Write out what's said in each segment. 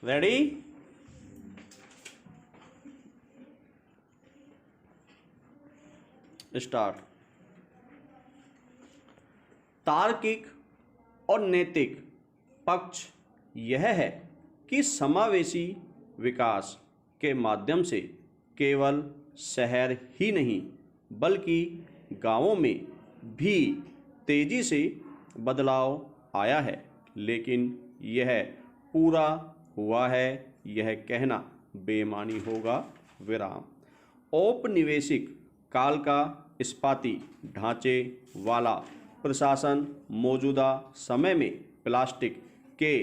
Ready? Start. तार्किक और नैतिक पक्ष यह है कि समावेशी विकास के माध्यम से केवल शहर ही नहीं बल्कि गांवों में भी तेजी से बदलाव आया है, लेकिन यह पूरा हुआ है यह कहना बेईमानी होगा। विराम। औपनिवेशिक काल का इस्पाती ढांचे वाला प्रशासन मौजूदा समय में प्लास्टिक के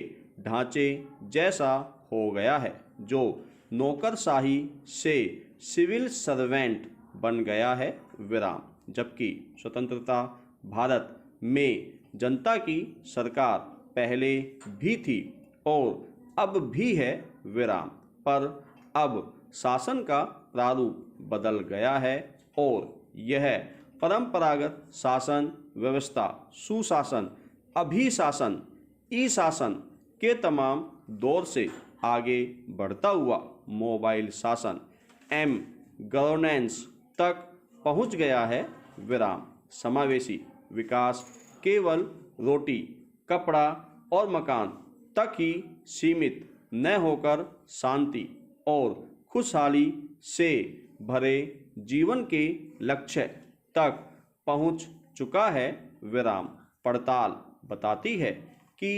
ढांचे जैसा हो गया है, जो नौकरशाही से सिविल सर्वेंट बन गया है। विराम। जबकि स्वतंत्रता भारत में जनता की सरकार पहले भी थी और अब भी है। विराम। पर अब शासन का प्रारूप बदल गया है और यह परंपरागत शासन व्यवस्था सुशासन, अभिशासन, ई शासन के तमाम दौर से आगे बढ़ता हुआ मोबाइल शासन एम गवर्नेंस तक पहुंच गया है। विराम। समावेशी विकास केवल रोटी, कपड़ा और मकान तक ही सीमित न होकर शांति और खुशहाली से भरे जीवन के लक्ष्य तक पहुंच चुका है। विराम। पड़ताल बताती है कि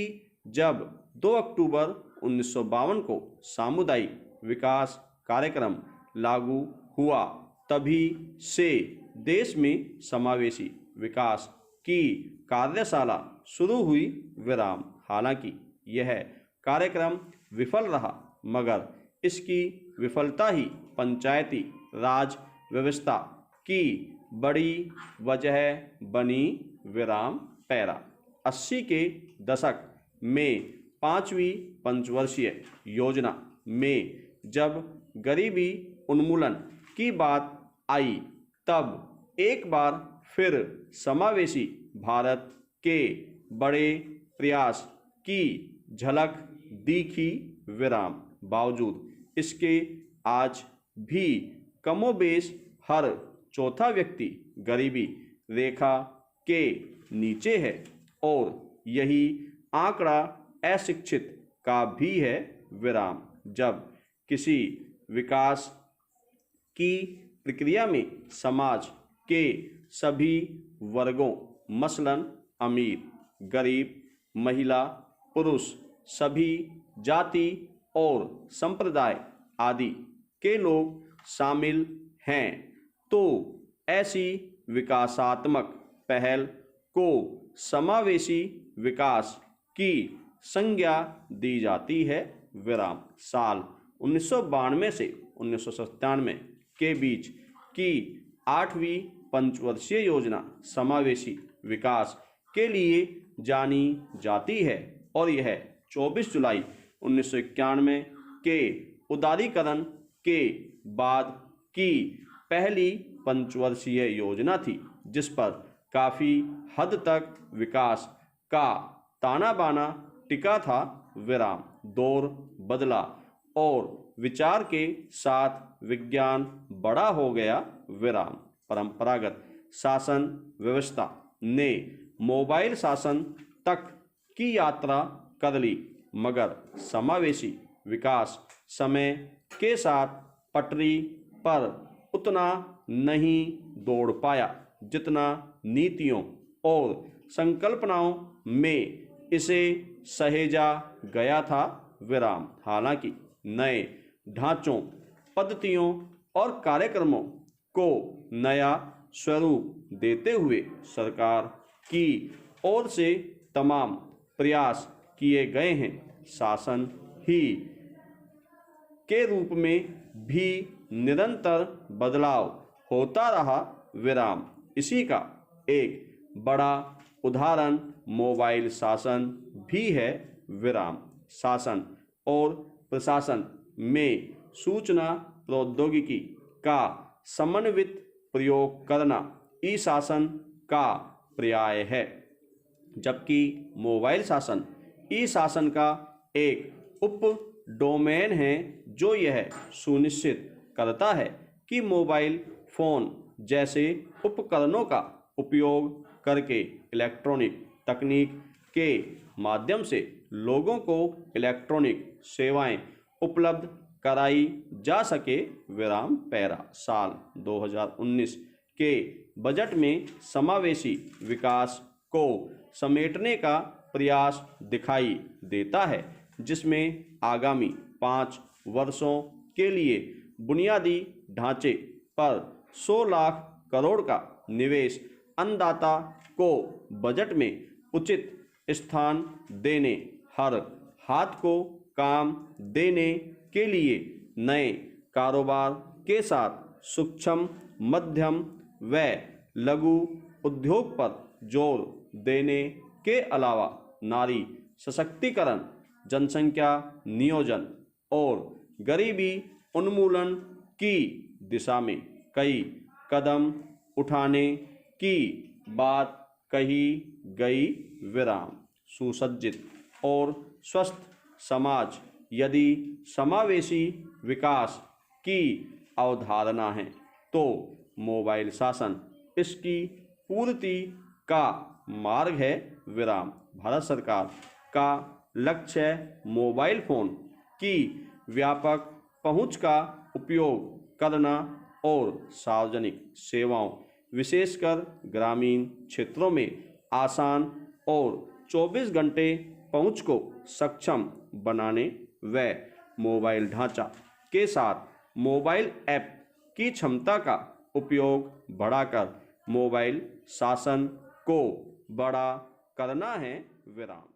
जब 2 अक्टूबर 1952 को सामुदायिक विकास कार्यक्रम लागू हुआ, तभी से देश में समावेशी विकास की कार्यशाला शुरू हुई। विराम। हालांकि यह कार्यक्रम विफल रहा, मगर इसकी विफलता ही पंचायती राज व्यवस्था की बड़ी वजह बनी। विराम। पैरा। 80 के दशक में 5वीं पंचवर्षीय योजना में जब गरीबी उन्मूलन की बात आई, तब एक बार फिर समावेशी भारत के बड़े प्रयास की झलक दिखी। विराम। बावजूद इसके आज भी कमोबेश हर चौथा व्यक्ति गरीबी रेखा के नीचे है और यही आंकड़ा अशिक्षित का भी है। विराम। जब किसी विकास की प्रक्रिया में समाज के सभी वर्गों मसलन अमीर, गरीब, महिला, पुरुष, सभी जाति और संप्रदाय आदि के लोग शामिल हैं, तो ऐसी विकासात्मक पहल को समावेशी विकास की संज्ञा दी जाती है। विराम। साल 1992 से 1997 के बीच की 8वीं पंचवर्षीय योजना समावेशी विकास के लिए जानी जाती है और यह 24 जुलाई 1991 के उदारीकरण के बाद की पहली पंचवर्षीय योजना थी, जिस पर काफ़ी हद तक विकास का ताना बाना टिका था। विराम। दौर बदला और विचार के साथ विज्ञान बड़ा हो गया। विराम। परंपरागत शासन व्यवस्था ने मोबाइल शासन तक की यात्रा कर ली, मगर समावेशी विकास समय के साथ पटरी पर उतना नहीं दौड़ पाया जितना नीतियों और संकल्पनाओं में इसे सहेजा गया था। विराम। हालांकि नए ढांचों, पद्धतियों और कार्यक्रमों को नया स्वरूप देते हुए सरकार की ओर से तमाम प्रयास किए गए हैं। शासन ही के रूप में भी निरंतर बदलाव होता रहा। विराम। इसी का एक बड़ा उदाहरण मोबाइल शासन भी है। विराम। शासन और प्रशासन में सूचना प्रौद्योगिकी का समन्वित प्रयोग करना ई शासन का पर्याय है, जबकि मोबाइल शासन ई शासन का एक उप डोमेन हैं जो यह सुनिश्चित करता है कि मोबाइल फ़ोन जैसे उपकरणों का उपयोग करके इलेक्ट्रॉनिक तकनीक के माध्यम से लोगों को इलेक्ट्रॉनिक सेवाएं उपलब्ध कराई जा सके। विराम पैरा। साल 2019 के बजट में समावेशी विकास को समेटने का प्रयास दिखाई देता है, जिसमें आगामी 5 वर्षों के लिए बुनियादी ढांचे पर 100 लाख करोड़ का निवेश, अन्नदाता को बजट में उचित स्थान देने, हर हाथ को काम देने के लिए नए कारोबार के साथ सूक्ष्म, मध्यम व लघु उद्योग पर जोर देने के अलावा नारी सशक्तिकरण, जनसंख्या नियोजन और गरीबी उन्मूलन की दिशा में कई कदम उठाने की बात कही गई। विराम। सुसज्जित और स्वस्थ समाज यदि समावेशी विकास की अवधारणा है तो मोबाइल शासन इसकी पूर्ति का मार्ग है। विराम। भारत सरकार का लक्ष्य मोबाइल फ़ोन की व्यापक पहुंच का उपयोग करना और सार्वजनिक सेवाओं, विशेषकर ग्रामीण क्षेत्रों में आसान और 24 घंटे पहुंच को सक्षम बनाने व मोबाइल ढांचा के साथ मोबाइल ऐप की क्षमता का उपयोग बढ़ाकर मोबाइल शासन को बड़ा करना है। विराम।